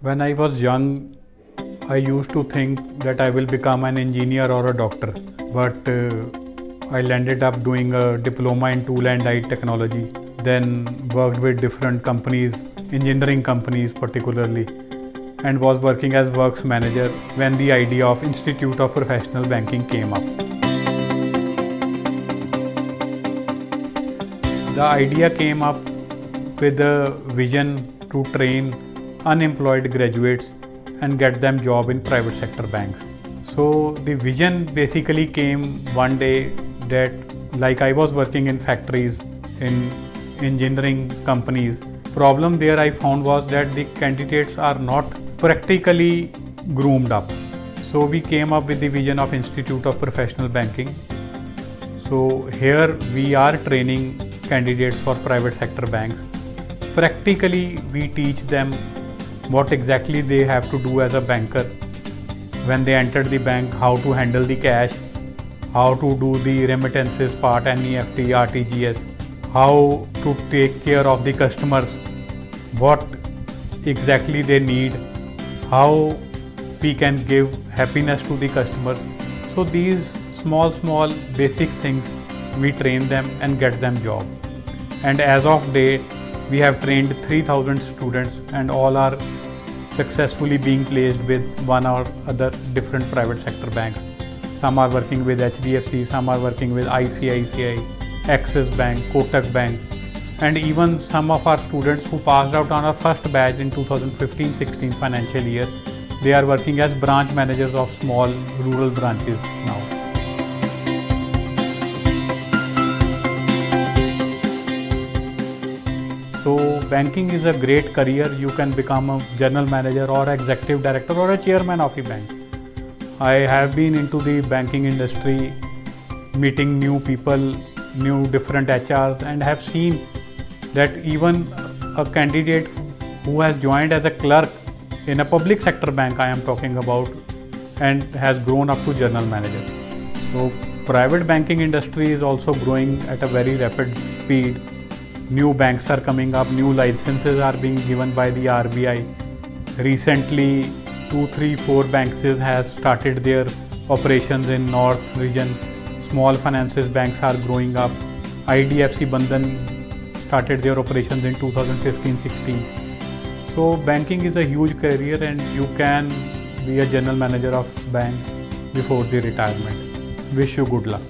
When I was young, I used to think that I will become an engineer or a doctor, but I ended up doing a diploma in tool and die technology, then worked with different companies, engineering companies particularly, and was working as works manager when the idea of Institute of Professional Banking came up. The idea came up with a vision to train unemployed graduates and get them job in private sector banks. So the vision basically came one day that, like, I was working in factories, in engineering companies. Problem there I found was that the candidates are not practically groomed up. So we came up with the vision of Institute of Professional Banking. So here we are training candidates for private sector banks. Practically we teach them what exactly they have to do as a banker when they enter the bank, how to handle the cash, how to do the remittances part, NEFT, RTGS, how to take care of the customers, what exactly they need, how we can give happiness to the customers. So these small basic things we train them and get them job. And as of date, we have trained 3,000 students and all are successfully being placed with one or other different private sector banks. Some are working with HDFC, some are working with ICICI, Axis Bank, Kotak Bank, and even some of our students who passed out on our first batch in 2015-16 financial year, they are working as branch managers of small rural branches now. So banking is a great career. You can become a general manager or executive director or a chairman of a bank. I have been into the banking industry, meeting new people, new different HRs, and have seen that even a candidate who has joined as a clerk in a public sector bank, I am talking about, and has grown up to general manager. So private banking industry is also growing at a very rapid speed. New banks are coming up, new licenses are being given by the RBI. Recently, 2, 3, 4 banks have started their operations in North region. Small finances banks are growing up. IDFC Bandhan started their operations in 2015-16. So banking is a huge career and you can be a general manager of bank before the retirement. Wish you good luck.